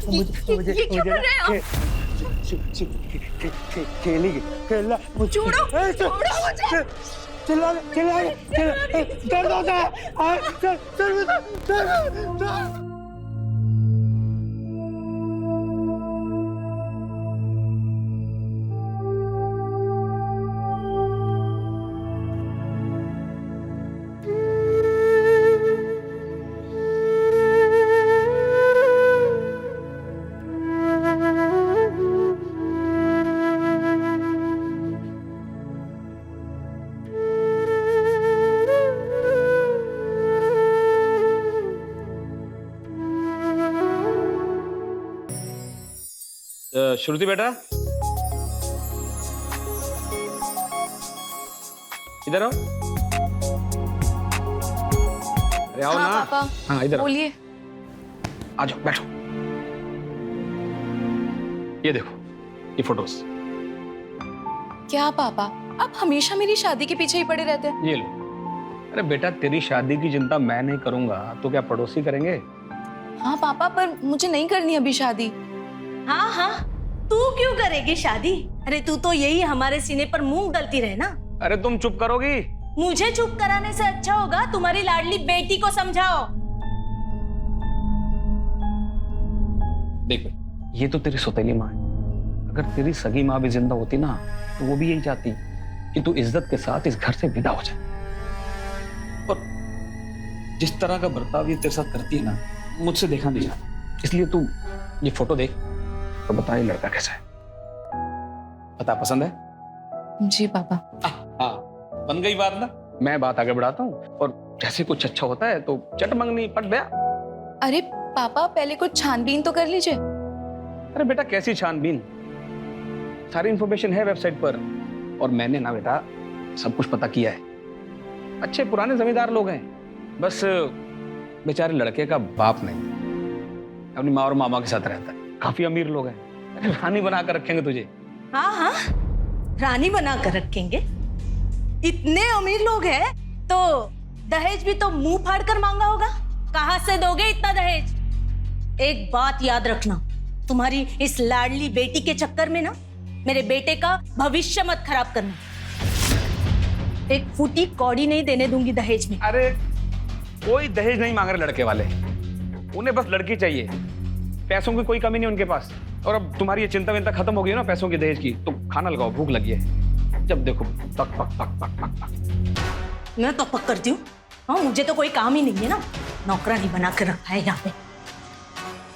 मुझे ये क्यों कर रहे हो? खेलेगी खेलना छोड़ो, छोड़ो मुझे। चिल्ला दर्द होता है दर्द। श्रुति बेटा, इधर आओ। अरे आओ हाँ ना। पापा, हाँ इधर आओ। बोलिए। आ जाओ बैठो। ये देखो ये फोटोज। क्या पापा, आप हमेशा मेरी शादी के पीछे ही पड़े रहते हैं। ये लो। अरे बेटा तेरी शादी की चिंता मैं नहीं करूंगा तो क्या पड़ोसी करेंगे? हाँ पापा, पर मुझे नहीं करनी अभी शादी। हाँ हाँ, तू क्यों करेगी शादी? अरे तू तो यही हमारे सीने पर मूंग दलती रहे ना। अरे तुम चुप करोगी? मुझे चुप कराने से अच्छा होगा तुम्हारी लाडली बेटी को समझाओ। देख भाई, ये तो तेरी सौतेली माँ है। अगर तेरी सगी माँ भी जिंदा होती ना तो वो भी यही चाहती कि तू इज्जत के साथ इस घर से विदा हो जाए। और जिस तरह का बर्ताव ये तेरे साथ करती है ना, मुझसे देखा नहीं जाता। इसलिए तू ये फोटो देख तो बता ये लड़का कैसा है। बता पसंद है? जी पापा। हाँ बन गई बात ना। मैं बात आगे बढ़ाता हूँ और जैसे कुछ अच्छा होता है तो चट मंगनी पट गया। अरे पापा, पहले कुछ छानबीन तो कर लीजिए। अरे बेटा कैसी छानबीन, सारी इंफॉर्मेशन है वेबसाइट पर। और मैंने ना बेटा सब कुछ पता किया है। अच्छे पुराने जमींदार लोग हैं, बस बेचारे लड़के का बाप नहीं, अपनी माँ और मामा के साथ रहता है। काफी अमीर लोग हैं। अरे रानी बना कर रखेंगे तुझे। हाँ हाँ, रानी बना कर रखेंगे। इतने अमीर लोग हैं तो दहेज भी तो मुंह फाड़ कर मांगा होगा। कहाँ से दोगे इतना दहेज? एक बात याद रखना, तुम्हारी इस लाडली बेटी के चक्कर में ना मेरे बेटे का भविष्य मत खराब करना। एक फूटी कौड़ी नहीं देने दूंगी दहेज में। अरे कोई दहेज नहीं मांग रहे लड़के वाले, उन्हें बस लड़की चाहिए। पैसों की कोई कमी नहीं उनके पास। और अब तुम्हारी ये चिंता विंता खत्म हो गई है ना पैसों की दहेज की, तो खाना लगाओ, भूख लगी है। जब देखो पक पक पक पक पक पक। मैं तो पक करती हूँ। हाँ, मुझे तो कोई काम ही नहीं है ना, नौकरानी बना कर रखा है यहाँ पे।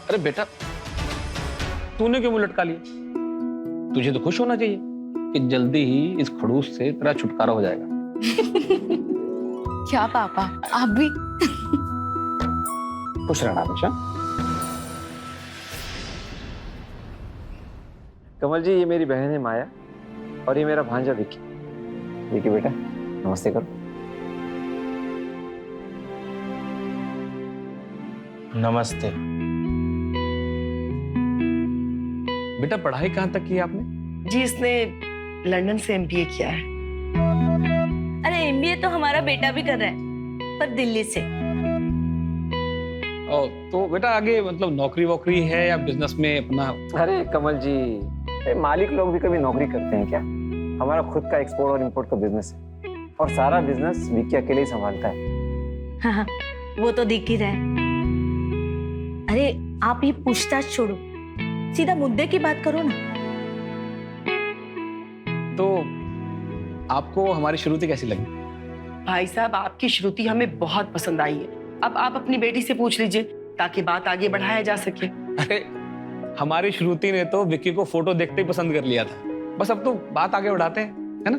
अरे बेटा तूने क्यों मुंह लटका लिया? तुझे तो खुश होना चाहिए कि जल्दी ही इस खड़ूस से तेरा छुटकारा हो जाएगा। क्या पापा, आप भी? खुश रहना हमेशा। कमल जी, ये मेरी बहन है माया और ये मेरा भांजा विकी। विकी बेटा नमस्ते करो। नमस्ते। बेटा पढ़ाई कहाँ तक की आपने? जी, इसने लंदन से एमबीए किया है। अरे एमबीए तो हमारा बेटा भी कर रहा है, पर दिल्ली से। ओ, तो बेटा आगे मतलब नौकरी वोकरी है या बिजनेस में अपना? अरे कमल जी, मालिक लोग भी कभी नौकरी करते हैं क्या? हमारा खुद का एक्सपोर्ट और इंपोर्ट का बिजनेस है और सारा बिजनेस विकी अकेले ही संभालता है। हाँ, वो तो दिख ही रहा है। अरे आप ये पूछताछ छोड़ो, सीधा मुद्दे की बात करो ना। तो आपको हमारी श्रुति कैसी लगी? भाई साहब, आपकी श्रुति हमें बहुत पसंद आई है। अब आप अपनी बेटी से पूछ लीजिए ताकि बात आगे बढ़ाया जा सके। अरे हमारी श्रुति ने तो विक्की को फोटो देखते ही पसंद कर लिया था। बस अब तो बात आगे बढ़ाते हैं, है ना?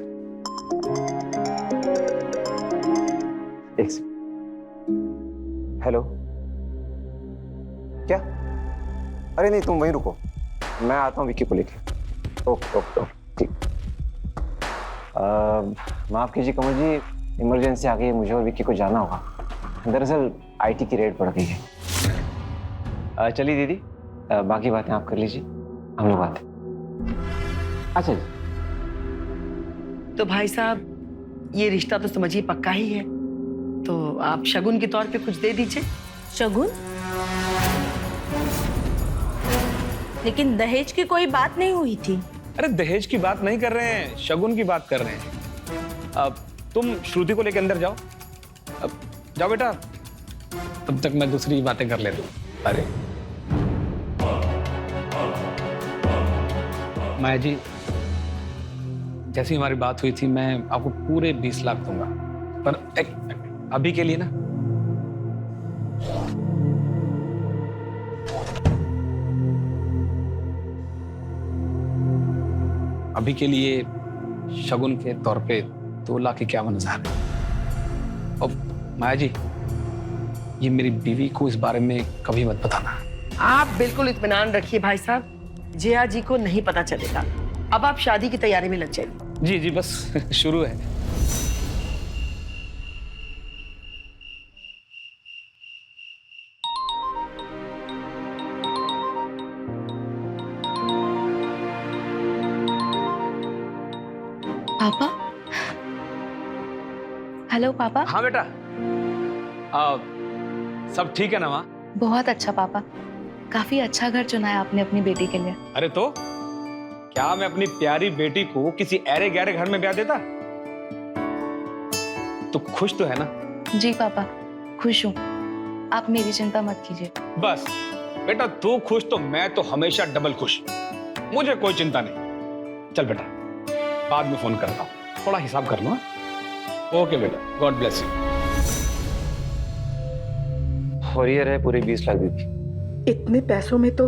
एक सेकंड। हेलो, क्या? अरे नहीं, तुम वहीं रुको, मैं आता हूँ विक्की को लेके। ओके ओके ओके, ठीक। माफ कीजिए कमल जी, इमरजेंसी आ गई है, मुझे और विक्की को जाना होगा। दरअसल आईटी की रेड पड़ गई है। चलिए दीदी, बाकी बातें आप कर लीजिए, हम लोग आते हैं। अच्छा जी। तो भाई साहब, ये रिश्ता तो समझिए पक्का ही है, तो आप शगुन के तौर पे कुछ दे दीजिए। शगुन? लेकिन दहेज की कोई बात नहीं हुई थी। अरे दहेज की बात नहीं कर रहे हैं, शगुन की बात कर रहे हैं। अब तुम श्रुति को लेकर अंदर जाओ। अब जाओ बेटा, तब तक मैं दूसरी बातें कर लेता हूँ। अरे माया जी, जैसी हमारी बात हुई थी, मैं आपको पूरे 20 लाख दूंगा, पर अभी के लिए ना। अभी के लिए शगुन के तौर पे 2,51,000। और माया जी, ये मेरी बीवी को इस बारे में कभी मत बताना। आप बिल्कुल इत्मीनान रखिए भाई साहब, जया जी को नहीं पता चलेगा। अब आप शादी की तैयारी में लग जाइए। जी जी, बस शुरू है। पापा। हेलो पापा। हाँ बेटा, सब ठीक है ना माँ? बहुत अच्छा पापा, काफी अच्छा घर चुना है आपने अपनी बेटी के लिए। अरे तो क्या मैं अपनी प्यारी बेटी को किसी ऐरे गहरे घर में ब्याह देता? तो खुश तो है ना? जी पापा, खुश हूँ। आप मेरी चिंता मत कीजिए। बस बेटा, तू खुश तो मैं तो हमेशा डबल खुश। मुझे कोई चिंता नहीं। चल बेटा, बाद में फोन करता हूँ, थोड़ा हिसाब कर लो। ओके बेटा, गॉड ब्लेस यू। और ये रहे पूरे 20 लाख दीदी। इतने पैसों में तो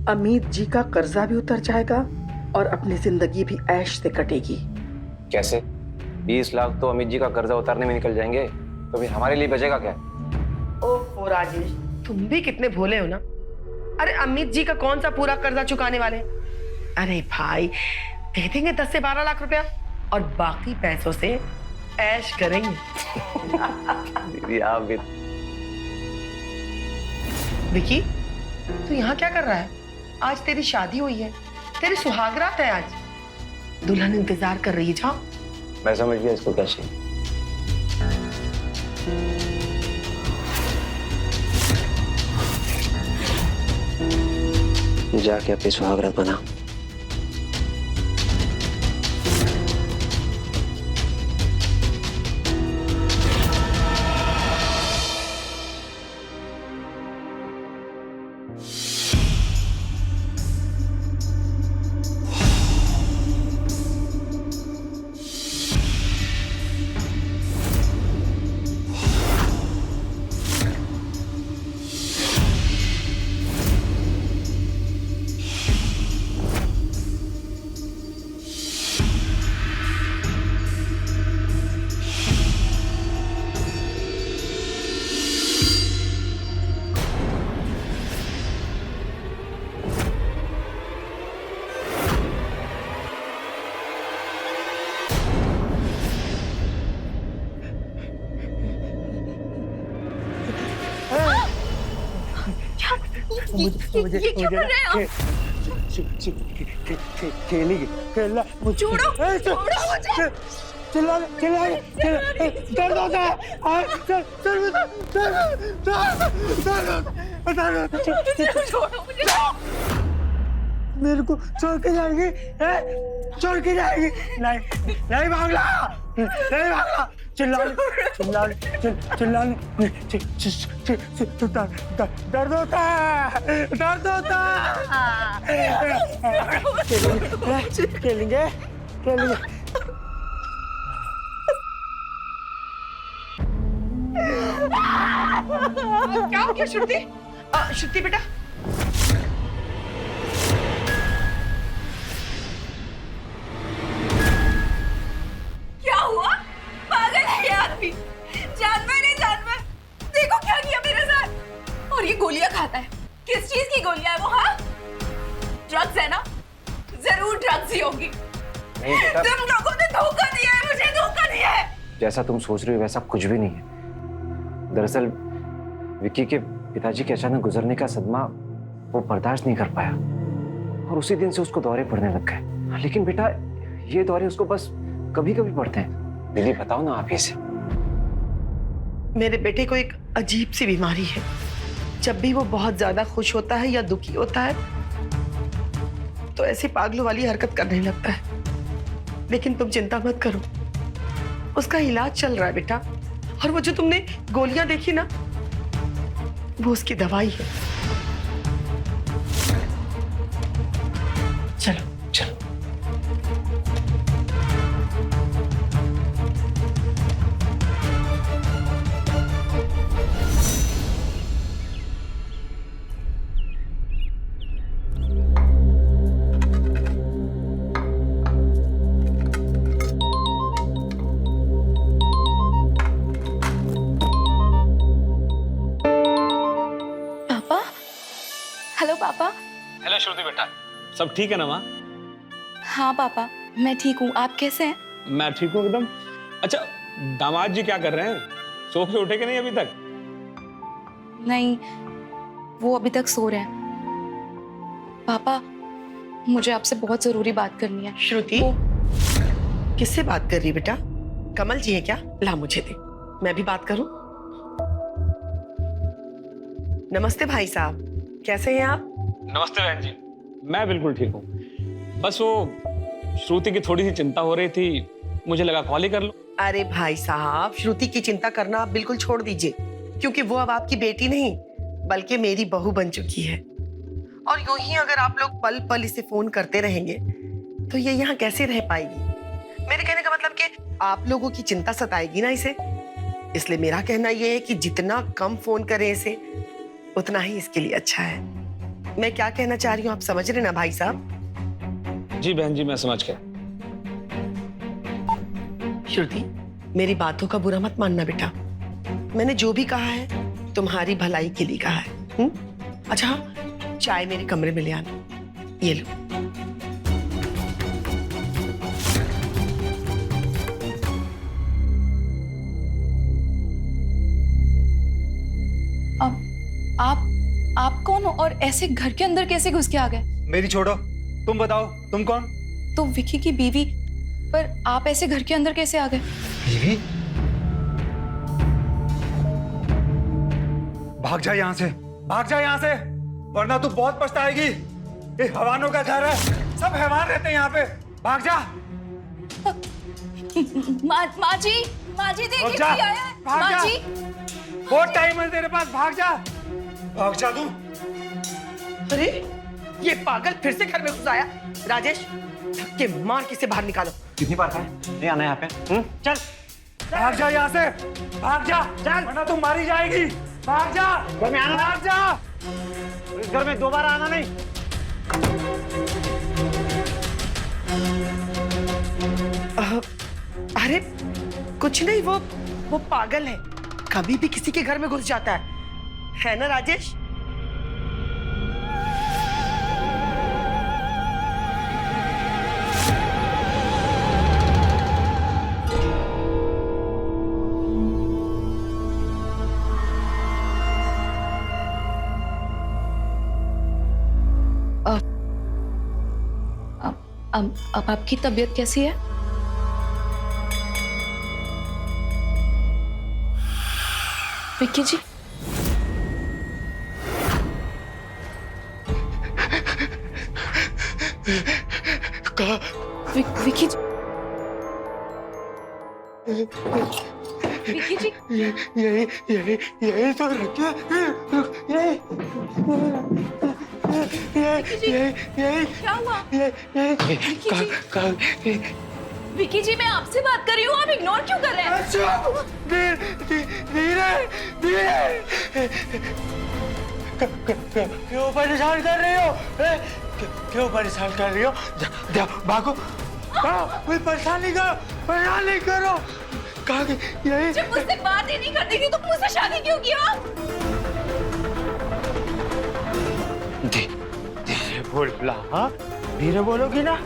अमित जी का कर्जा भी उतर जाएगा और अपनी जिंदगी भी ऐश से कटेगी। कैसे? 20 लाख तो अमित जी का कर्जा उतारने में निकल जाएंगे, तो फिर हमारे लिए बचेगा क्या? ओह राजेश, तुम भी कितने भोले हो ना। अरे अमित जी का कौन सा पूरा कर्जा चुकाने वाले? अरे भाई, दे देंगे 10 से 12 लाख रुपया और बाकी पैसों से ऐश करेंगे। दीदी आप भी। विकी, तू यहाँ क्या कर रहा है? आज तेरी शादी हुई है, तेरी सुहागरात है आज। दुल्हन इंतजार कर रही है। जाओ। मैं समझ गया इसको क्या चाहिए। जाके अपनी सुहागरात बना। ये क्या कर रहे हो? खेलेगी खेलना। छोड़ो, छोड़ो मुझे। चिल्ला दर्द होता है। छोड़ो मुझे। मेरे को छोड़ के जाएगी? छोड़ के जाएगी? नहीं नहीं भागना, नहीं भागना। चिल्लाने चिल्लाने दर्द होता है, दर्द होता है। खेलेंगे खेलेंगे। क्या हो गया श्रुति? श्रुति बेटा, क्या हुआ? पागल है ये आदमी। जानवर है जानवर। देखो क्या किया मेरे साथ। और ये गोलियां खाता है। किस चीज की गोलियां है वो? हाँ, ड्रग्स है ना? जरूर ड्रग्स ही होगी। नहीं बेटा, तुम लोगों ने धोखा दिया है, मुझे धोखा दिया है। जैसा तुम सोच रही हो वैसा कुछ भी नहीं है। दरअसल विक्की के पिताजी के अचानक गुजरने का सदमा वो बर्दाश्त नहीं कर पाया और उसी दिन से उसको दौरे पड़ने लग गए। लेकिन बेटा, ये दौरे उसको बस कभी कभी पड़ते हैं। दीदी बताओ ना आप ही से। मेरे बेटे को एक अजीब सी बीमारी है। जब भी वो बहुत ज्यादा खुश होता है या दुखी होता है, अब तो ऐसी पागलों वाली हरकत करने लगता है। लेकिन तुम चिंता मत करो, उसका इलाज चल रहा है बेटा। और वो जो तुमने गोलियां देखी ना, वो उसकी दवाई है। चलो चलो। पापा, हेलो पापा। हेलो श्रुति बेटा, सब ठीक है ना माँ? हाँ पापा, मैं ठीक हूँ, आप कैसे हैं? मैं ठीक हूँ एकदम। अच्छा, दामाद जी क्या कर रहे हैं? सो के उठे कि नहीं अभी तक? नहीं, वो अभी तक सो रहे हैं। पापा, मुझे आपसे बहुत जरूरी बात करनी है। श्रुति, किससे बात कर रही बेटा? कमल जी है क्या? ला मुझे दे, मैं भी बात करूं। नमस्ते भाई साहब, कैसे हैं आप? नमस्ते बहन जी, मैं बिल्कुल ठीक हूँ। बस वो श्रुति की थोड़ी सी चिंता हो रही थी, मुझे लगा कॉल ही कर लो। अरे भाई साहब, श्रुति की चिंता करना आप बिल्कुल छोड़ दीजिए, क्योंकि वो अब आपकी बेटी नहीं बल्कि मेरी बहू बन चुकी है। और यूं ही अगर आप लोग पल पल इसे फोन करते रहेंगे तो ये यहाँ कैसे रह पाएगी? मेरे कहने का मतलब कि आप लोगों की चिंता सताएगी ना इसे। इसलिए मेरा कहना यह है कि जितना कम फोन करें इसे, उतना ही इसके लिए अच्छा है। मैं क्या कहना चाह रही हूँ आप समझ रहे ना भाई साहब? जी बहन जी, मैं समझ गया। श्रुति, मेरी बातों का बुरा मत मानना बेटा। मैंने जो भी कहा है तुम्हारी भलाई के लिए कहा है। अच्छा हाँ, चाय मेरे कमरे में ले आना। ये लो। आप कौन हो और ऐसे घर के अंदर कैसे घुस के आ गए? मेरी छोड़ो, तुम बताओ तुम कौन? तो विकी की बीवी, पर आप ऐसे घर के अंदर कैसे आ गए? बीवी? भाग जा यहाँ से, भाग जा यहाँ से, वरना तू बहुत पछताएगी। ये हैवानों का घर है, सब हैवान रहते हैं यहाँ पे। भाग जा। माँ जी देखिए भाग जा, कोई आया है। भाग माँ जा। जी, बहुत टाइम है तेरे पास, भाग जा, भाग जा तू। अरे ये पागल फिर से घर में घुस आया। राजेश, धक्के मार के इसे बाहर निकालो। कितनी बार कहा नहीं आना यहाँ पे? चल, भाग जा यहाँ से, भाग जा, चल, वरना तू मारी जाएगी। भाग जा, घर में आना, भाग जा। इस घर में दोबारा आना नहीं। अरे कुछ नहीं, वो पागल है, कभी भी किसी के घर में घुस जाता है ना राजेश? अब आपकी तबीयत कैसी है? विक्की जी, विक्की जी, विक्की जी, यही तो रखे, यही क्या हुआ? यही। विक्की जी, मैं आपसे बात कर रही हूँ, आप इग्नोर क्यों कर रहे हैं? धीरे, क्यों परेशान कर रही हो? क्यों परेशान कर रही हो? जाओ, भागो, कोई परेशान नहीं करो। कहा कि यही जब मुझसे बात ही नहीं करती थी तो मुझसे शादी क्यों किया? धीरे बोल, हाँ, धीरे बोलोगी ना?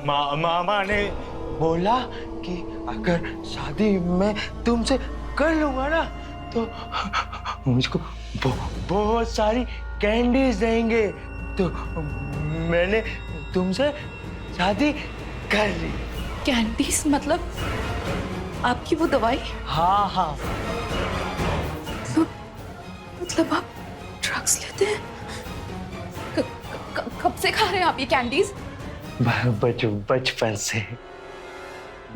मामा ने बोला कि अगर शादी मैं तुमसे कर लूंगा ना तो मुझको बहुत सारी कैंडीज देंगे, तो मैंने तुमसे शादी कर ली। कैंडीज मतलब आपकी वो दवाई? हाँ, मतलब आप ड्रग्स लेते हैं? कब से खा रहे हैं आप ये कैंडीज? बचपन से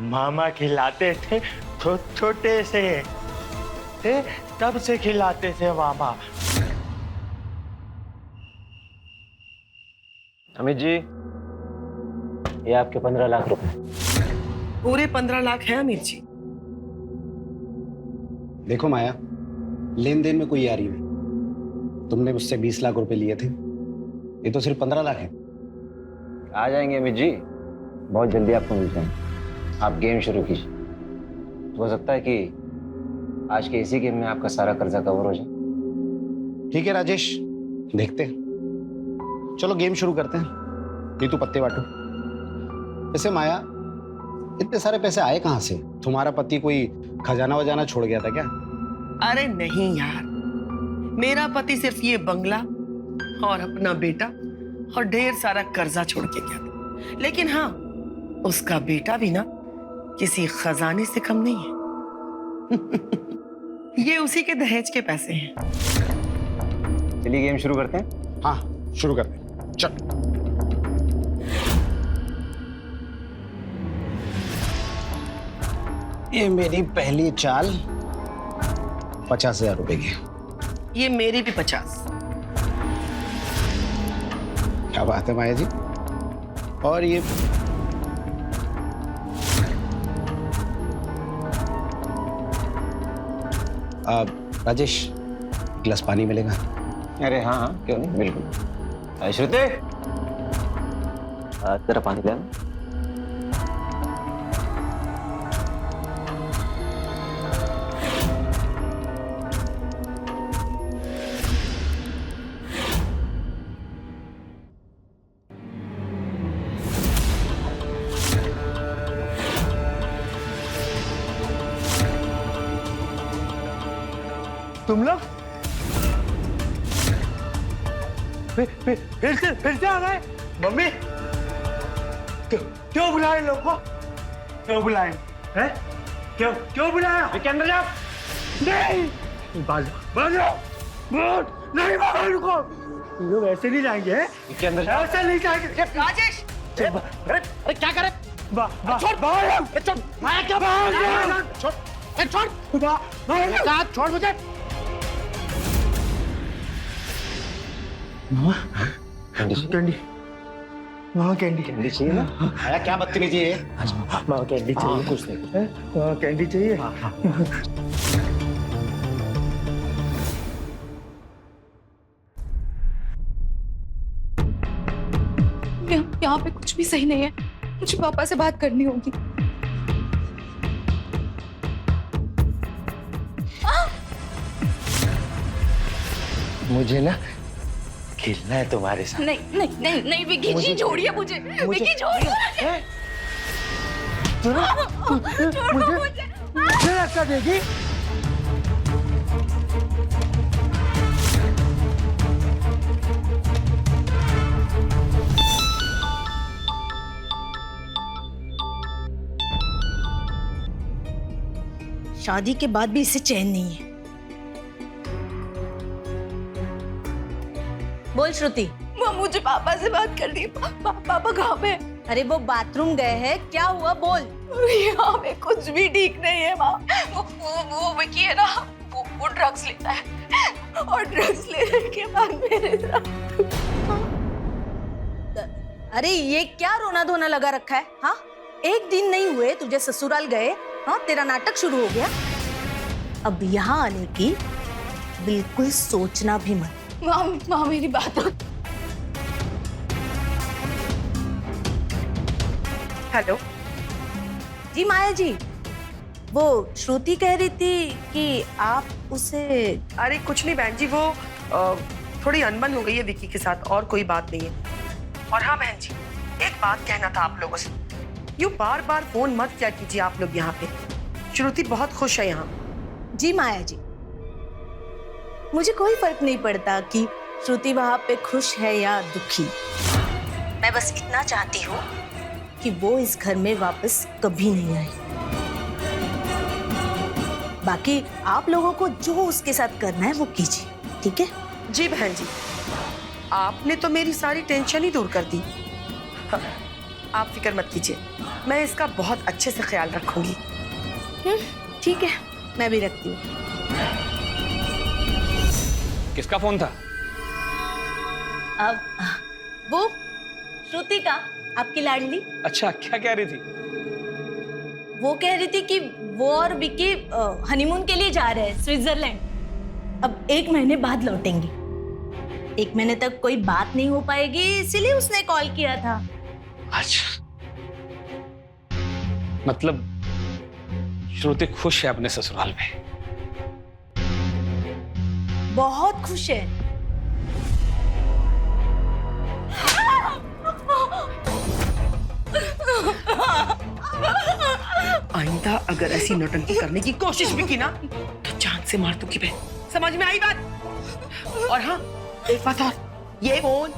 मामा खिलाते थे, छोटे से थे तब से खिलाते थे मामा। अमित जी, ये आपके 15 लाख रुपए। पूरे 15 लाख है अमीर जी। देखो माया, लेन देन में कोई यारी नहीं। तुमने मुझसे 20 लाख रुपए लिए थे, ये तो सिर्फ 15 लाख है। आ जाएंगे अमित जी, बहुत जल्दी आपको मिल जाएंगे। आप गेम शुरू कीजिए। हो सकता है कि आज के इसी गेम में आपका सारा कर्जा कवर हो जाए। ठीक है राजेश, देखते हैं। चलो गेम शुरू करते हैं। नीतू पत्ते बांटो। वैसे माया, इतने सारे पैसे आए कहाँ से? तुम्हारा पति कोई खजाना वजाना छोड़ गया था क्या? अरे नहीं यार, मेरा पति सिर्फ ये बंगला और अपना बेटा और ढेर सारा कर्जा छोड़ के गया था। लेकिन हाँ, उसका बेटा भी ना किसी खजाने से कम नहीं है। ये उसी के दहेज के पैसे हैं। चलिए गेम शुरू करते हैं। हाँ शुरू करते हैं, चल। ये मेरी पहली चाल 50,000 रुपए की। ये मेरी भी 50। क्या बात है माया जी। और ये राजेश, गिलास पानी मिलेगा? अरे हाँ हाँ, क्यों नहीं, बिल्कुल। श्रुति, तेरा पानी ले आना। तुम लोग फिर से आ गए? मम्मी, क्यों बुलाए लोग को? क्यों बुलाए हैं? क्यों बुलाया? के अंदर जाओ। नहीं, बाजो नहीं, बाबा रुको। लोग ऐसे नहीं जाएंगे हैं? के अंदर जाओ। ऐसे नहीं जाएंगे। राजेश, अरे क्या करे? छोड़ मुझे। कैंडी, मामा कैंडी। कैंडी चाहिए ना? आया क्या बदतमीजी है? मामा कैंडी चाहिए। कुछ नहीं। कैंडी चाहिए। यहाँ पे कुछ भी सही नहीं है। मुझे पापा से बात करनी होगी। मुझे ना खेलना है तुम्हारे साथ। नहीं नहीं नहीं नहीं विकी जी, छोड़िए मुझे। विकी छोड़िए मुझे धक्का देगी? शादी के बाद भी इसे चैन नहीं है। बोल श्रुति। माँ, मुझे पापा से बात करनी है। पापा कहाँ पे? अरे वो बाथरूम गए हैं, क्या हुआ बोल। यहाँ पे कुछ भी ठीक नहीं है माँ। वो विकी है ना, वो ड्रग्स लेता है और ड्रग्स लेने के बाद मेरे साथ। अरे ये क्या रोना धोना लगा रखा है? हाँ, एक दिन नहीं हुए तुझे ससुराल गए, हाँ तेरा नाटक शुरू हो गया। अब यहाँ आने की बिल्कुल सोचना भी मत। माँ मेरी बात। हेलो जी माया जी, वो श्रुति कह रही थी कि आप उसे। अरे कुछ नहीं बहन जी, वो थोड़ी अनबन हो गई है विकी के साथ, और कोई बात नहीं है। और हाँ बहन जी, एक बात कहना था आप लोगों से। यूं बार बार फोन मत किया कीजिए आप लोग यहाँ पे। श्रुति बहुत खुश है यहाँ। जी माया जी, मुझे कोई फर्क नहीं पड़ता कि श्रुति वहां पे खुश है या दुखी। मैं बस इतना चाहती हूँ कि वो इस घर में वापस कभी नहीं आए। बाकी आप लोगों को जो उसके साथ करना है वो कीजिए। ठीक है? जी बहन जी, आपने तो मेरी सारी टेंशन ही दूर कर दी। हाँ, आप फिक्र मत कीजिए, मैं इसका बहुत अच्छे से ख्याल रखूंगी। ठीक है, मैं भी रखती हूँ। किसका फोन था? अब वो श्रुति का, आपकी लाडली। अच्छा, क्या कह रही थी? वो कह रही थी कि वो और विकी हनीमून के लिए जा रहे हैं स्विट्जरलैंड। अब 1 महीने बाद लौटेंगे। 1 महीने तक कोई बात नहीं हो पाएगी, इसीलिए उसने कॉल किया था। अच्छा, मतलब श्रुति खुश है अपने ससुराल में? बहुत खुश है। आइंदा अगर ऐसी नौटंकी करने की कोशिश भी की ना तो जान से मार दूंगी बहन, समझ में आई बात? और हाँ, एक बात और, ये फोन,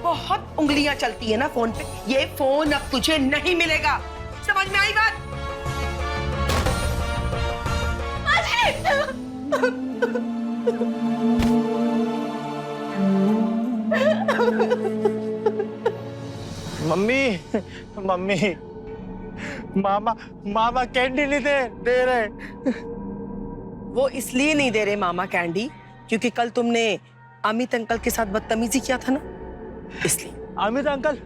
बहुत उंगलियां चलती है ना फोन पे, ये फोन अब तुझे नहीं मिलेगा, समझ में आई बात? मम्मी, मम्मी, मामा, मामा कैंडी नहीं दे रहे। वो इसलिए नहीं दे रहे मामा कैंडी क्योंकि कल तुमने अमित अंकल के साथ बदतमीजी किया था ना, इसलिए। अमित अंकल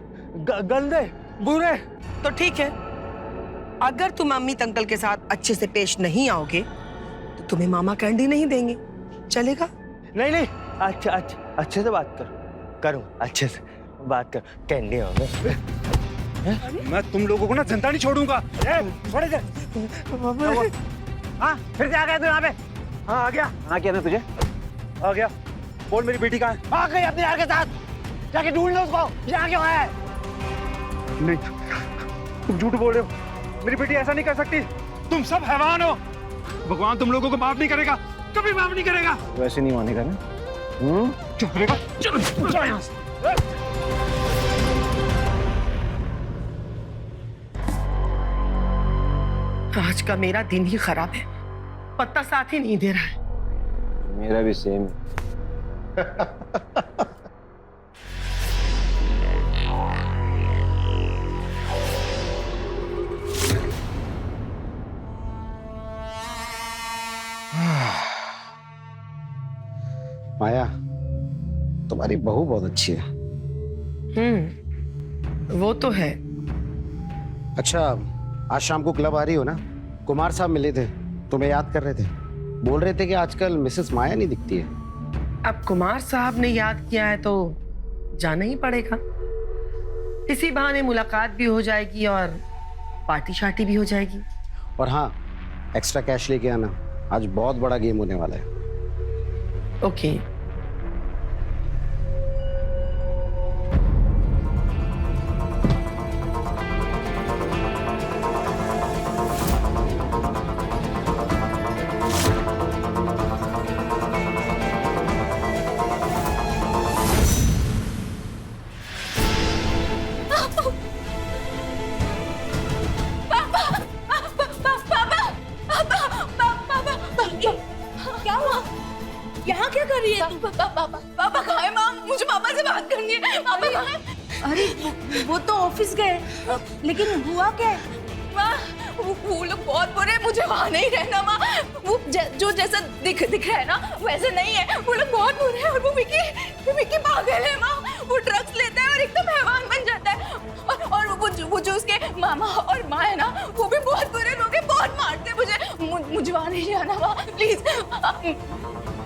गंदे, बुरे। तो ठीक है, अगर तुम अमित अंकल के साथ अच्छे से पेश नहीं आओगे तो तुम्हें मामा कैंडी नहीं देंगे, चलेगा? नहीं नहीं, अच्छा अच्छा, अच्छे से बात करूँ, अच्छे से बात कर, कैंडी हो गए। मैं तुम लोगों को ना जनता नहीं छोड़ूंगा। थोड़े से। हाँ, फिर से आ गया तू यहाँ पे? हाँ, आ गया। हाँ, क्या ना तुझे? आ गया। बोल मेरी बेटी कहाँ है? आ गई अपने यार के साथ। जाके ढूंढ लो उसको। यहाँ क्यों है? नहीं, तुम झूठ बोल रहे हो। मेरी बेटी ऐसा नहीं कर सकती। तुम सब हैवान हो। भगवान तुम लोगों को माफ नहीं करेगा, कभी माफ नहीं करेगा। वैसे नहीं मानेगा ना? चुप रहेगा? चलो यहाँ से। आज का मेरा दिन ही खराब है, पत्ता साथ ही नहीं दे रहा है। मेरा भी सेम। माया, तुम्हारी बहू बहुत अच्छी है। वो तो है। अच्छा, आज शाम को क्लब आ रही हो ना? कुमार साहब मिले थे, तुम्हें याद कर रहे थे। बोल रहे थे कि आजकल मिसेस माया नहीं दिखती है। अब कुमार साहब ने याद किया है तो जाना ही पड़ेगा। इसी बहाने मुलाकात भी हो जाएगी और पार्टी शार्टी भी हो जाएगी। और हाँ, एक्स्ट्रा कैश लेके आना, आज बहुत बड़ा गेम होने वाला है। ओके। क्या हुआ? यहाँ क्या कर रही है तू? पापा कहाँ है? माँ, मुझे पापा से बात करनी है। पापा कहाँ है? अरे वो तो ऑफिस गए, लेकिन हुआ क्या है? माँ, वो लोग बहुत बुरे हैं, मुझे वहाँ नहीं रहना माँ। वो जो जैसा दिख रहा है ना वैसे नहीं है, वो लोग बहुत बुरे हैं। और वो विकी पागल है माँ, वो ड्रग्स लेता है और एकदम हैवान बन जाता है। और वो जो उसके मामा और माँ है ना, वो भी बहुत बुरे लोग हैं, बहुत मारते हैं मुझे वहाँ नहीं जाना माँ, प्लीज।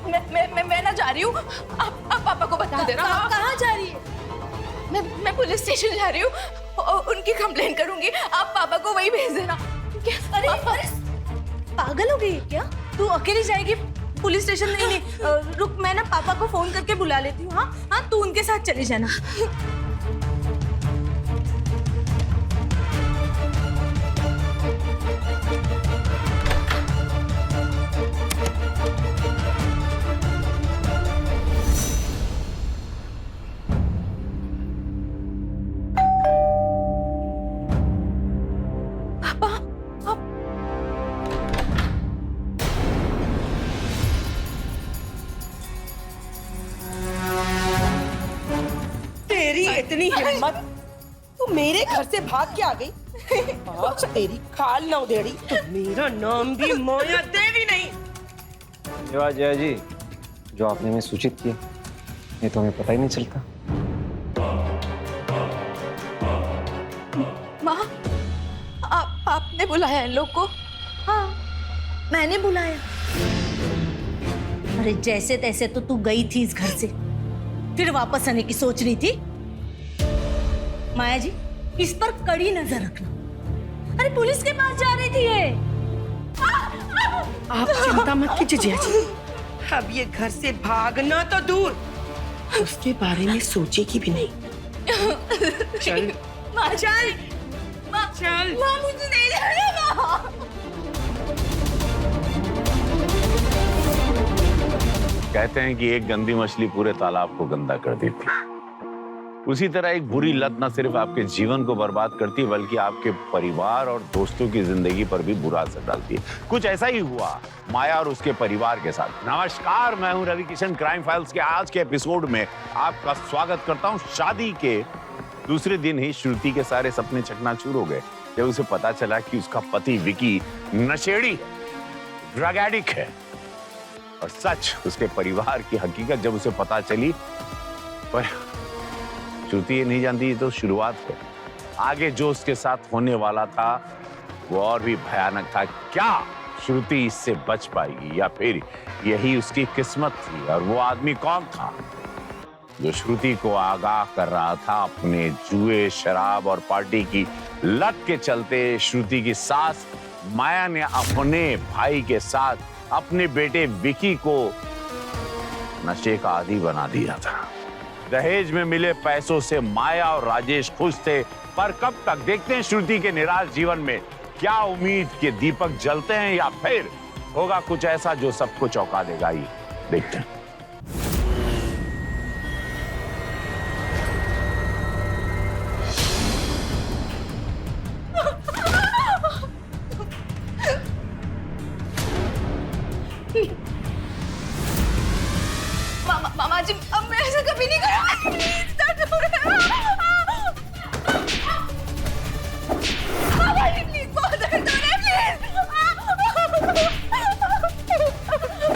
मैं ना जा रही हूँ, आप पापा को बता देना। कहाँ जा रही है? मैं पुलिस स्टेशन जा रही हूँ, उनकी कंप्लेंट करूंगी, आप पापा को वही भेज देना। अरे पागल हो गई है क्या? तू अकेली जाएगी पुलिस स्टेशन? नहीं, रुक, मैं ना पापा को फोन करके बुला लेती हूँ। हाँ हाँ, तू उनके साथ चली जाना। इतनी हिम्मत, तू मेरे घर से भाग के आ गई। आज तेरी खाल ना उधेड़ी तो मेरा नाम भी माया देवी नहीं। धन्यवाद जया जी, जो आपने हमें सूचित किया, ये तो हमें पता ही नहीं चलता। माँ, आपने बुलाया इन लोग को? हाँ, मैंने बुलाया। अरे जैसे तैसे तो तू गई थी इस घर से, फिर वापस आने की सोच रही थी। माया जी, इस पर कड़ी नजर रखना। अरे पुलिस के पास जा रही थी ये। आप चिंता मत कीजिए जया जी, अब ये घर से भागना तो दूर, उसके बारे में सोचेगी भी नहीं। चल माँ चल, माँ चल। माँ मुझे नहीं जाना माँ। कहते हैं कि एक गंदी मछली पूरे तालाब को गंदा कर देती है। उसी तरह एक बुरी लत न सिर्फ आपके जीवन को बर्बाद करती है, बल्कि आपके परिवार और दोस्तों की जिंदगी पर भी बुरा असर डालती है। कुछ ऐसा ही हुआ माया और उसके परिवार के साथ। नमस्कार, मैं हूं रवि किशन। क्राइम फाइल्स के आज के एपिसोड में आपका स्वागत करता हूं। शादी के दूसरे दिन ही श्रुति के सारे सपने चकनाचूर हो गए जब उसे पता चला कि उसका पति विकी नशेड़ी, ड्रग एडिक्ट है। और सच, उसके परिवार की हकीकत जब उसे पता चली, पर श्रुति ये नहीं जानती, तो शुरुआत है। आगे जो उसके साथ होने वाला था वो और भी भयानक था। क्या श्रुति इससे बच पाएगी या फिर यही उसकी किस्मत थी? और वो आदमी कौन था जो श्रुति को आगाह कर रहा था अपने जुए, शराब और पार्टी की लत के चलते? श्रुति की सास माया ने अपने भाई के साथ अपने बेटे विकी को नशे का आदी बना दिया था। दहेज में मिले पैसों से माया और राजेश खुश थे, पर कब तक? देखते हैं श्रुति के निराश जीवन में क्या उम्मीद के दीपक जलते हैं या फिर होगा कुछ ऐसा जो सबको चौंका देगा। ये देखते हैं। मामा जी, अब मैं ऐसा कभी नहीं करूँगा। प्लीज दर्द हो रहा है। मामा जी प्लीज, बहुत दर्द हो रहा है, प्लीज।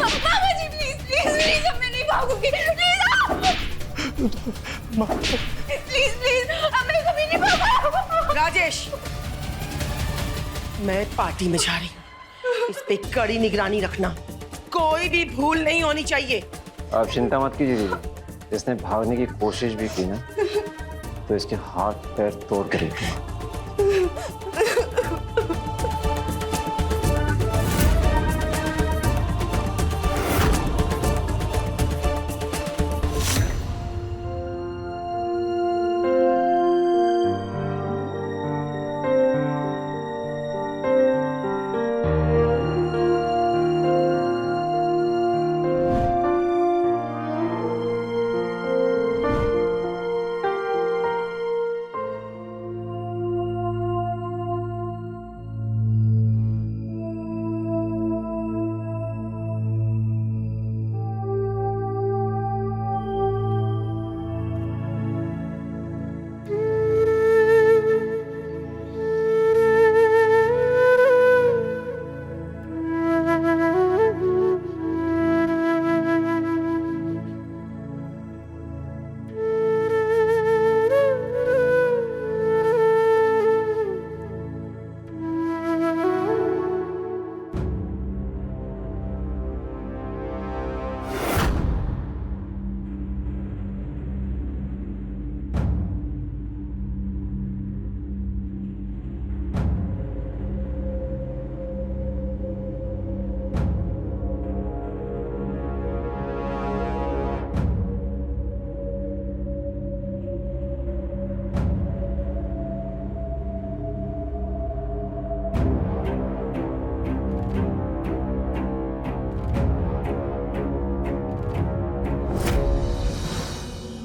मामा जी प्लीज प्लीज प्लीज, अब मैं नहीं भागूंगी। प्लीज प्लीज, अब मैं कभी नहीं भागूंगा। राजेश, मैं पार्टी में जा रही हूँ, इस पे कड़ी निगरानी रखना, कोई भी भूल नहीं होनी चाहिए। आप चिंता मत कीजिए दीदी, इसने भागने की कोशिश भी की ना तो इसके हाथ पैर तोड़ के रखेंगे।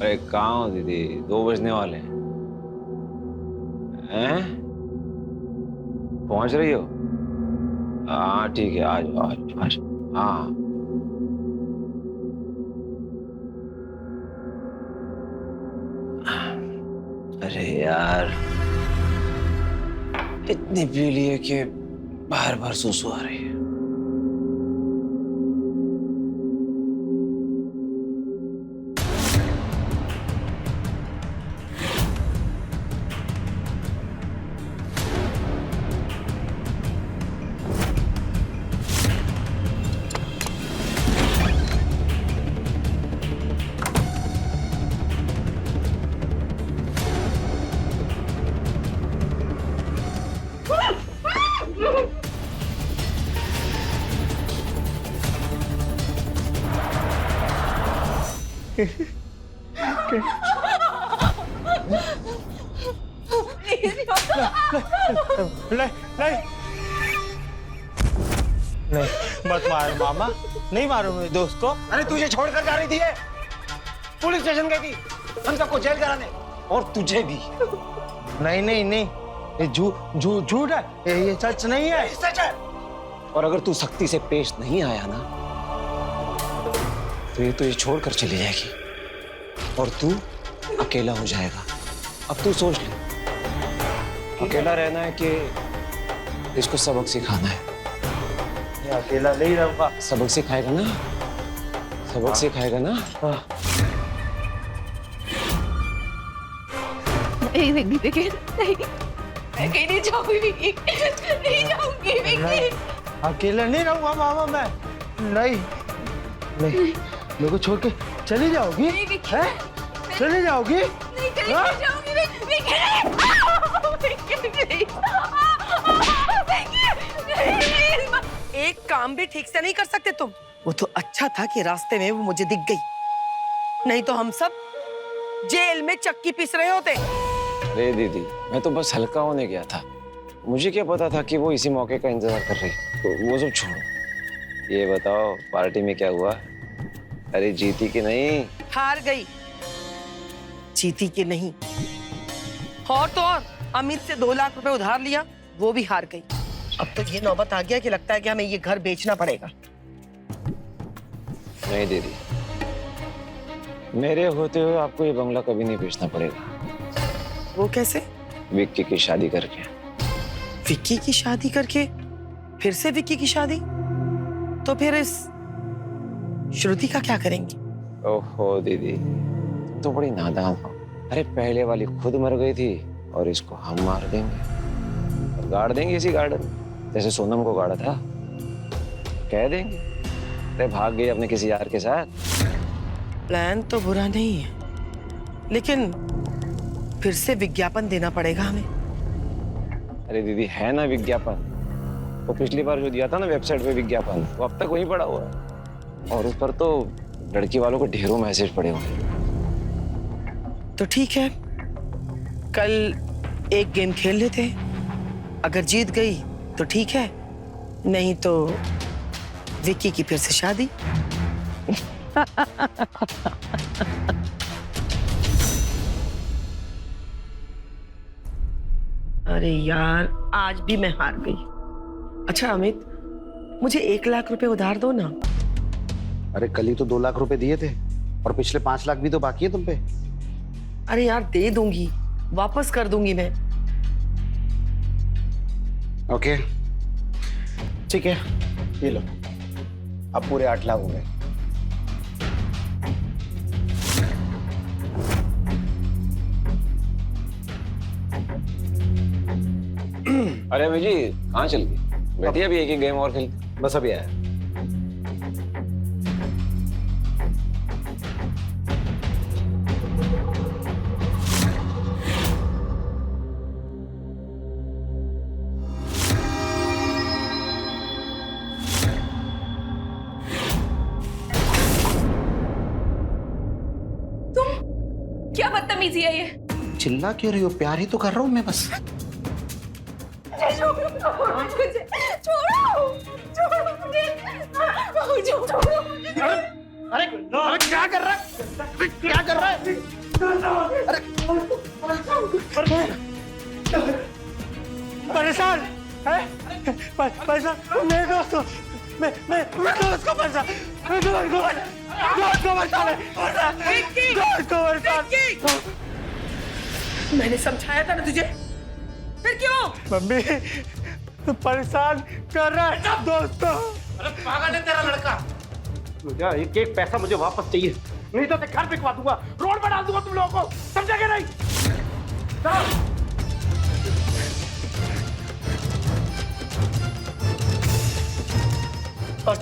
अरे कहाँ हो दीदी, 2 बजने वाले हैं। पहुंच रही हो? हाँ ठीक है, आ जाओ आ जाओ आ जाओ। हाँ अरे यार, इतनी पी ली है कि बार बार सुसु आ रही है। नहीं मत मारो मामा, नहीं मारो मेरे दोस्त को। अरे तुझे छोड़कर जा रही थी ये, पुलिस स्टेशन गई थी हम सबको जेल कराने, और तुझे भी। नहीं नहीं नहीं, ये झूठ है, ये सच नहीं है। सच है। और अगर तू सख्ती से पेश नहीं आया ना तो ये तुझे छोड़कर चली जाएगी और तू अकेला हो जाएगा। अब तू सोच ले, अकेला रहना है कि इसको सबक सिखाना है? ये अकेला नहीं रहूंगा। सबक सिखाएगा ना, सबक सिखाएगा ना। नहीं नहीं विकी, नहीं मैं कहीं नहीं जाऊंगी विकी, नहीं जाऊंगी विकी। अकेला नहीं रहूंगा मामा मैं। नहीं नहीं, मेरे को छोड़ के चली जाओगी? नहीं विकी, हैं? चली जाओगी? नहीं कहीं नहीं जाऊंगी विकी, एक काम भी ठीक से नहीं कर सकते तुम? वो तो अच्छा था कि रास्ते में वो मुझे दिख गई, नहीं तो हम सब जेल में चक्की पीस रहे होते। अरे दीदी, मैं तो बस हल्का होने गया था, मुझे क्या पता था कि वो इसी मौके का इंतजार कर रही। तो वो सब छोड़ो, ये बताओ पार्टी में क्या हुआ? अरे जीती कि नहीं? हार गई। जीती कि नहीं? और तो और अमित से 2 लाख रुपए उधार लिया, वो भी हार गई। अब तो ये नौबत आ गया कि लगता है कि हमें ये घर बेचना पड़ेगा। नहीं दीदी, मेरे होते हुए आपको ये बंगला कभी नहीं बेचना पड़ेगा। वो कैसे? विक्की की शादी करके। विक्की की शादी करके? फिर से विक्की की शादी? तो फिर इस श्रुति का क्या करेंगे? ओहो दीदी, तो बड़ी नादान हो। अरे पहले वाली खुद मर गई थी और इसको हम मार देंगे और गाड़ देंगे इसी गार्डन, जैसे सोनम को गाड़ा था। कह देंगे अरे भाग गई अपने किसी यार के साथ। प्लान तो बुरा नहीं है, लेकिन फिर से विज्ञापन देना पड़ेगा हमें। अरे दीदी, है ना विज्ञापन, वो पिछली बार जो दिया था ना वेबसाइट पे विज्ञापन, वो अब तक वहीं पड़ा हुआ है और उस पर तो लड़की वालों को ढेरों मैसेज पड़े हुए। तो ठीक है, कल एक गेम खेल लेते हैं, अगर जीत गई तो ठीक है, नहीं तो विक्की की फिर से शादी। अरे यार, आज भी मैं हार गई। अच्छा अमित, मुझे 1 लाख रुपए उधार दो ना। अरे कल ही तो 2 लाख रुपए दिए थे और पिछले 5 लाख भी तो बाकी है तुम पे। अरे यार दे दूंगी, वापस कर दूंगी मैं। ओके ठीक है, ये लो, अब पूरे 8 लाख हो गए। अरे अमित जी, कहाँ चल गई? बैठिए, अभी एक गेम और खेलते। बस अभी आया। क्या बदतमीजी है ये? चिल्ला क्यों रही हो? प्यार ही तो कर रहा हूँ मैं बस। छोड़ो मुझे, छोड़ो मुझे। अरे क्या कर रहा है? क्या कर रहा है? अरे परेशान है? परेशान मेरे दोस्त को, मैं दोस्त को परेशान, मैं दोस्त को परेशान है, दोस्त को परेशान। मैंने समझाया था ना तुझे, फिर क्यों? मम्मी तू परेशान कर रहा है दोस्तों। अरे पागल है तेरा लड़का। मुझे एक एक पैसा मुझे वापस चाहिए, नहीं तो मैं घर बिकवा दूंगा, रोड पर डाल दूंगा तुम लोगों को, समझा क्या नहीं? चलो। और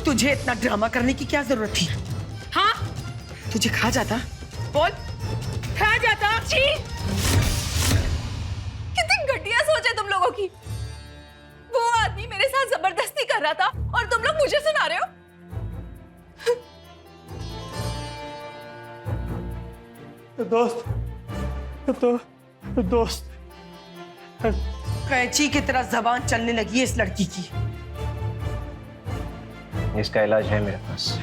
तुझे इतना ड्रामा करने की क्या जरूरत थी? हाँ, तुझे खा जाता, बोल, खा जाता। छी! कितनी घटिया सोच है तुम लोगों की। वो आदमी मेरे साथ जबरदस्ती कर रहा था और तुम लोग मुझे सुना रहे हो। दोस्त कैंची की तरह जबान चलने लगी है इस लड़की की। इसका इलाज है मेरे पास।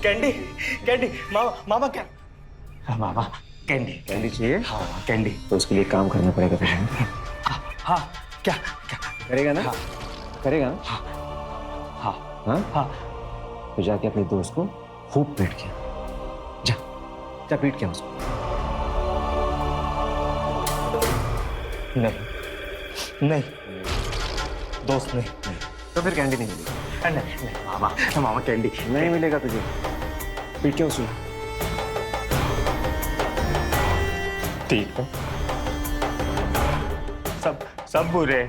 कैंडी मामा क्या? हाँ, मामा कैंडी चाहिए? हाँ कैंडी। तो उसके लिए काम करना पड़ेगा तुझे। हाँ क्या क्या करेगा ना? हाँ। करेगा ना? हाँ हाँ? हाँ। तो जाके अपने दोस्त को खूब पीट के जा, जा पीट के उसको। नहीं दोस्त नहीं। तो फिर कैंडी नहीं मिलेगी। नहीं मामा कैंडी नहीं मिलेगा तुझे, पीट के उसको। ठीक है, सब बुरे,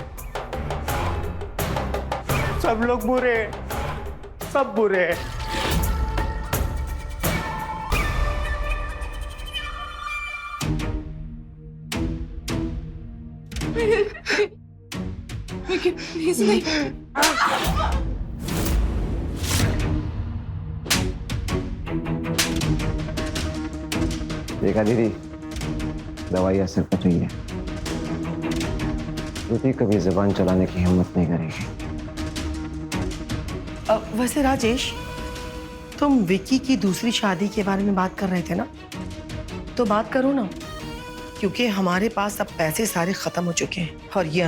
सब लोग बुरे, सब बुरे। प्लीज नहीं। देखा दीदी, दवाई असर कर रही है। श्रुति कभी जुबान चलाने की हिम्मत नहीं करेगी। वैसे राजेश, तुम विकी की दूसरी शादी के बारे में बात कर रहे थे ना, तो बात करो ना, क्योंकि हमारे पास अब पैसे सारे खत्म हो चुके हैं और ये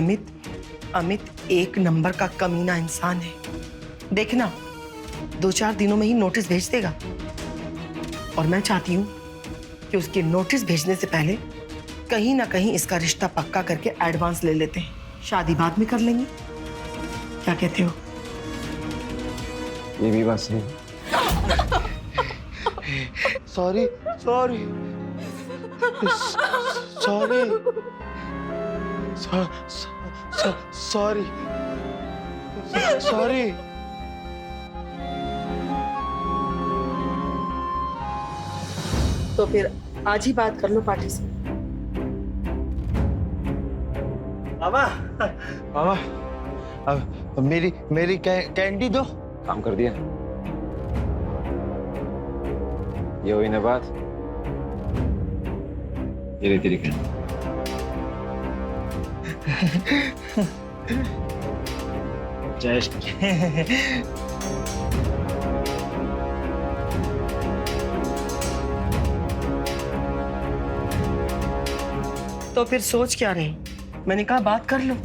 अमित एक नंबर का कमीना इंसान है। देखना 2-4 दिनों में ही नोटिस भेज देगा और मैं चाहती हूँ कि उसके नोटिस भेजने से पहले कहीं ना कहीं इसका रिश्ता पक्का करके एडवांस ले लेते हैं। शादी बाद में कर लेंगे, क्या कहते हो? ये भी बात सही। Sorry sorry sorry sorry sorry. तो फिर आज ही बात कर लो पार्टी से। मामा मामा अब मेरी कैंडी दो। काम कर दिया, ये हुई ना बात। ये ले तेरी कैंडी। जय श्री। तो फिर सोच क्या रहे? मैंने कहा बात कर लो।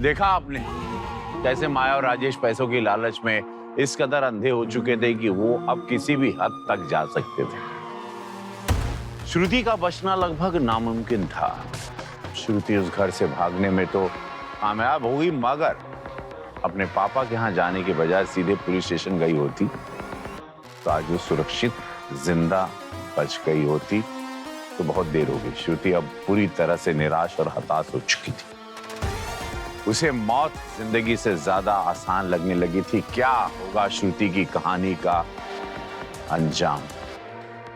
देखा आपने कैसे माया और राजेश पैसों की लालच में इस कदर अंधे हो चुके थे कि वो अब किसी भी हद तक जा सकते थे। श्रुति का बचना लगभग नामुमकिन था। श्रुति उस घर से भागने में तो कामयाब हो गई, मगर अपने पापा के यहाँ जाने के बजाय सीधे पुलिस स्टेशन गई होती तो आज वो सुरक्षित जिंदा बच गई होती। तो बहुत देर हो गई। श्रुति अब पूरी तरह से निराश और हताश हो चुकी थी। उसे मौत जिंदगी से ज्यादा आसान लगने लगी थी। क्या होगा श्रुति की कहानी का अंजाम?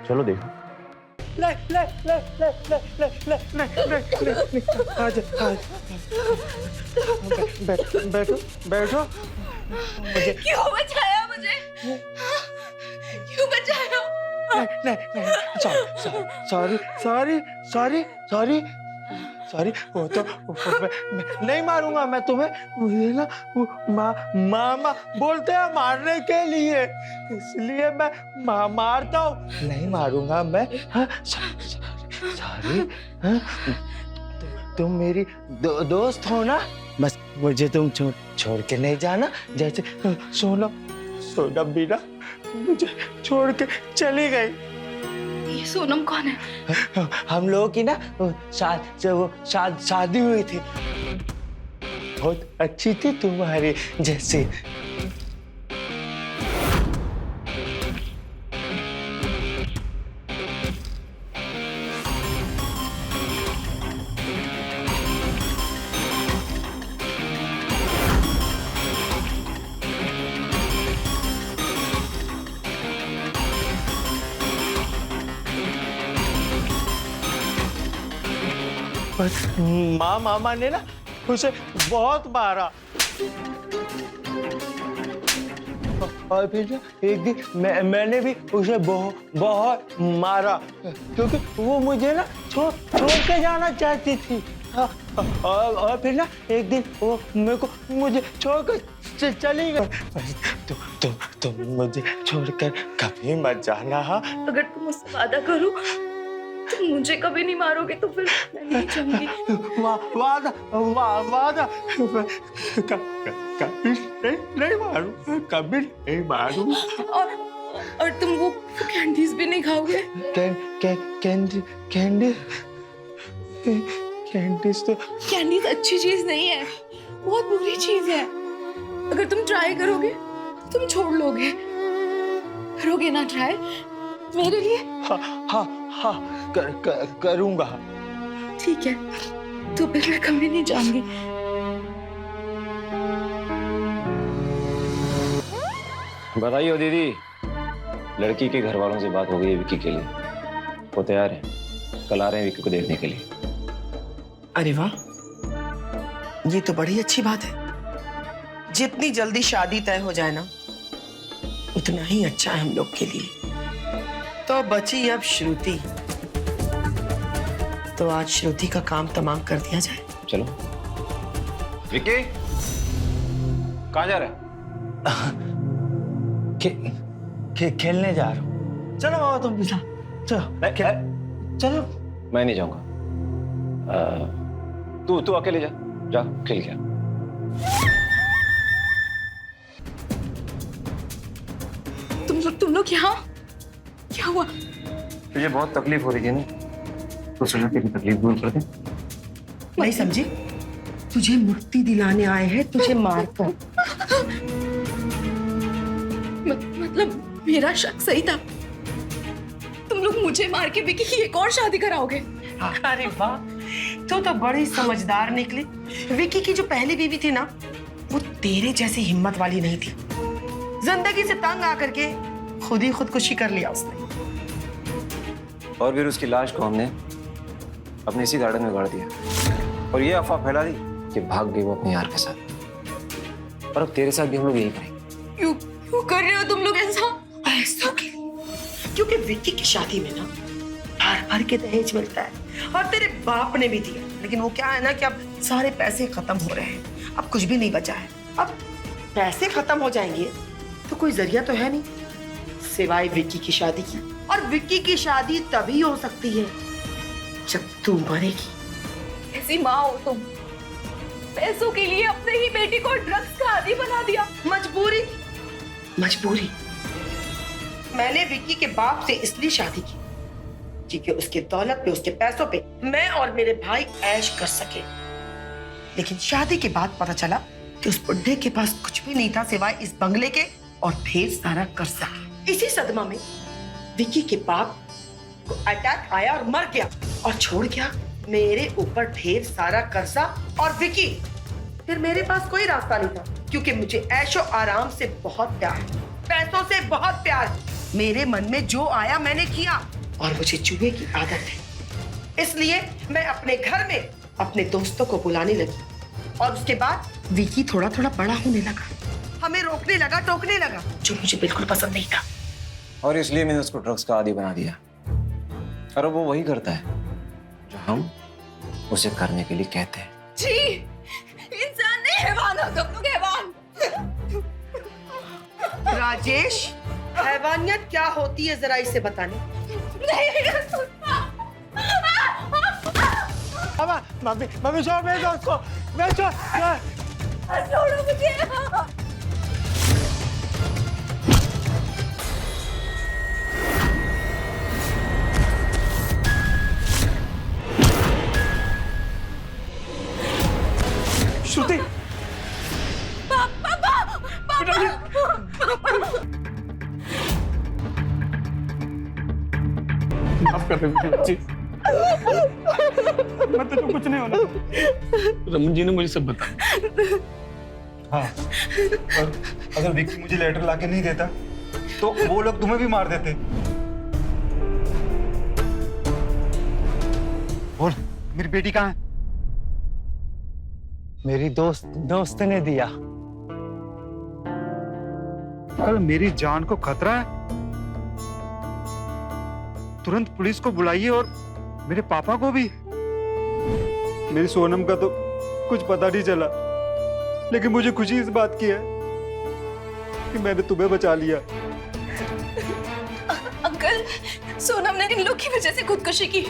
चलो देखो। बैठो। क्यों बचाया मुझे? क्यों बचाया? नहीं, सॉरी सॉरी, वो तो मैं नहीं मारूंगा मैं तुम्हें। मुझे ना वो मामा बोलते हैं मारने के लिए, इसलिए मैं मारता हूँ। नहीं मारूंगा मैं। हाँ, सॉरी। हाँ, तुम मेरी दोस्त हो ना, बस मुझे तुम छोड़ के नहीं जाना। जैसे सोनम भी ना मुझे छोड़ के चली गई। ये सोनम कौन है? हम लोगों की ना शादी हुई थी, बहुत अच्छी थी तुम्हारी जैसी। मामा ने ना उसे बहुत मारा, और फिर ना एक दिन मैंने भी उसे बहुत मारा, क्योंकि वो मुझे ना छोड़ के जाना चाहती थी। और फिर ना एक दिन वो मुझे छोड़कर चली गई। तुम मुझे छोड़कर कभी मत जाना। हाँ, अगर तुम मुझसे वादा करो तुम मुझे कभी नहीं मारोगे तो फिर मैं नहीं जाऊंगी। वादा कभी नहीं मारूंगा, कभी नहीं मारूंगा। और तुम वो कैंडीज भी नहीं खाओगे? कैंडीज अच्छी चीज नहीं है, बहुत बुरी चीज है। अगर तुम ट्राई करोगे तुम छोड़ लोगे। करोगे ना ट्राई मेरे लिए? हाँ, करूंगा। ठीक है, तो फिर मैं कभी नहीं जाऊंगी। बताइए दीदी, लड़की के घर वालों से बात हो गई है विक्की के लिए, वो तैयार है, कल आ रहे हैं विक्की को देखने के लिए। अरे वाह, ये तो बड़ी अच्छी बात है। जितनी जल्दी शादी तय हो जाए ना उतना ही अच्छा है हम लोग के लिए। तो बची अब श्रुति, तो आज श्रुति का काम तमाम कर दिया जाए। चलो। विक्की कहाँ जा रहा है? खेलने जा रहा हूँ। चलो मामा तुम भी चलो। चलो। मैं नहीं जाऊंगा, तू अकेले जा खेल गया। तुम लोग यहाँ? क्या हुआ? तुझे बहुत तकलीफ हो रही थी ना, तो सोचा तेरी तकलीफ दूर कर दे। नहीं समझी? तुझे मुक्ति दिलाने आए हैं, तुझे मारकर। मतलब मेरा शक सही था? तुम लोग मुझे मार के विक्की की एक और शादी कराओगे? अरे वाह, तो बड़ी समझदार निकली। विक्की की जो पहली बीवी थी ना, वो तेरे जैसी हिम्मत वाली नहीं थी। जिंदगी से तंग आकर के खुद ही खुदकुशी कर लिया उसने। और फिर उसकी लाश को हमने अपने इसी गार्डन में गाड़ दिया, और ये अफवाह फैला दी कि भाग गई वो अपने यार के साथ। और अब तेरे साथ भी हम लोग यही करेंगे। क्यों कर रहे हो तुम लोग ऐसा? क्योंकि विक्की की शादी में ना भर के दहेज मिलता है, और तेरे बाप ने भी दिया। लेकिन वो क्या है ना कि अब सारे पैसे खत्म हो रहे हैं, अब कुछ भी नहीं बचा है। अब पैसे खत्म हो जाएंगे तो कोई जरिया तो है नहीं सिवाय विक्की की शादी की। और विक्की की शादी तभी हो सकती है जब तू मरेगी। ऐसी माँ हो तुम, पैसों के लिए अपने ही बेटी को ड्रग्स का आदी बना दिया। मजबूरी। मैंने विक्की के बाप से इसलिए शादी की क्योंकि उसके दौलत पे, उसके पैसों पे मैं और मेरे भाई ऐश कर सके। लेकिन शादी के बाद पता चला कि उस बुड्ढे के पास कुछ भी नहीं था सिवाय इस बंगले के, और ढेर सारा कर्जा। इसी सदमा में विक्की के बाप को अटैक आया और मर गया, और छोड़ गया मेरे ऊपर ढेर सारा कर्जा और विक्की। फिर मेरे पास कोई रास्ता नहीं था, क्योंकि मुझे ऐशो आराम से बहुत प्यार है, पैसों से बहुत प्यार है। मेरे मन में जो आया मैंने किया, और मुझे जुए की आदत है। इसलिए मैं अपने घर में अपने दोस्तों को बुलाने लगी, और उसके बाद विक्की थोड़ा थोड़ा बड़ा होने लगा, हमें रोकने लगा, टोकने लगा, जो मुझे बिल्कुल पसंद नहीं था। और इसलिए मैंने उसको ड्रग्स का आदी बना दिया। और अब वो वही करता है जो हम उसे करने के लिए कहते हैं। जी, इंसान नहीं, हैवान हो तुम लोग, हैवान। राजेश, हैवानियत क्या होती है जरा इसे बताने। मामा, मम्मी छोड़ मेरे दोस्त को, मैं छोड़। छोड़ो मुझे। श्रुति, माफ कर दे जी। मैं तो कुछ नहीं होना। रमन जी ने मुझे सब बताया। हाँ, और अगर विक्की मुझे लेटर लाके नहीं देता तो वो लोग तुम्हें भी मार देते। बोल, मेरी बेटी कहाँ है? मेरी दोस्त ने दिया। अगर मेरी जान को खतरा है, तुरंत पुलिस को बुलाइए और मेरे पापा को भी। मेरी सोनम का तो कुछ पता नहीं चला, लेकिन मुझे खुशी इस बात की है कि मैंने तुम्हें बचा लिया। अंकल, सोनम ने इन लोग की वजह से खुदकुशी की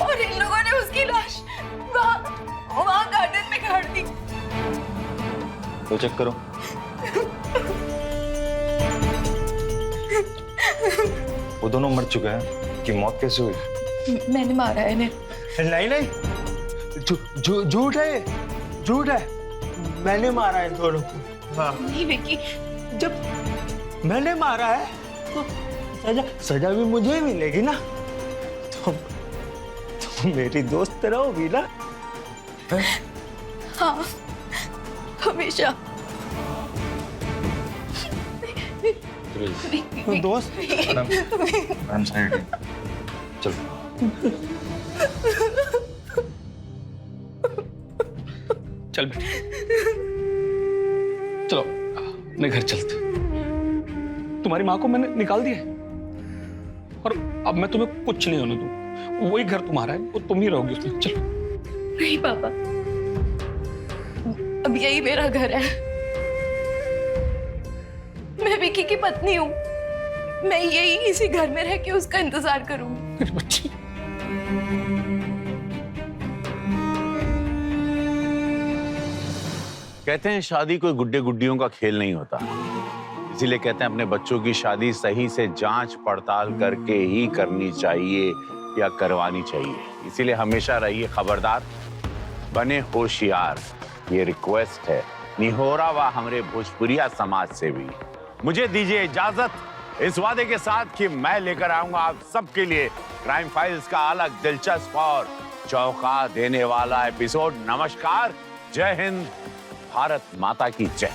और इन लोगों ने उसकी लाश वहाँ गार्डन में गाड़ दी। तो चेक करो। वो दोनों मर चुके हैं कि मौत कैसे हुई? मैंने मारा है इन्हें। नहीं, झूठ है, झूठ है। मैंने मारा है दोनों को। हाँ, नहीं विक्की, जब मैंने मारा है तो सजा भी मुझे ही मिलेगी ना। तो मेरी दोस्त रहोगी ना? हाँ, हमेशा। दोस्त, मैडम साइड है। चलो। चल बेटी, चलो अपने घर चलते। तुम्हारी माँ को मैंने निकाल दिया है और अब मैं तुम्हें कुछ नहीं होने दूँ। वही घर तुम्हारा है, वो तुम ही रहोगी उसमें। चलो। नहीं पापा, अब यही मेरा घर है। मैं विक्की की पत्नी हूँ। मैं यही इसी घर में रह के उसका इंतजार करूंगी। मेरी बच्ची। कहते हैं शादी कोई गुड्डे गुड्डियों का खेल नहीं होता, इसीलिए कहते हैं अपने बच्चों की शादी सही से जांच पड़ताल करके ही करनी चाहिए या करवानी चाहिए। इसीलिए हमेशा रहिए खबरदार, बने होशियार। ये रिक्वेस्ट है निहोरा व हमरे भोजपुरिया समाज से भी। मुझे दीजिए इजाजत इस वादे के साथ कि मैं लेकर आऊंगा आप सबके लिए क्राइम फाइल्स का अलग दिलचस्प और चौंका देने वाला एपिसोड। नमस्कार, जय हिंद, भारत माता की जय।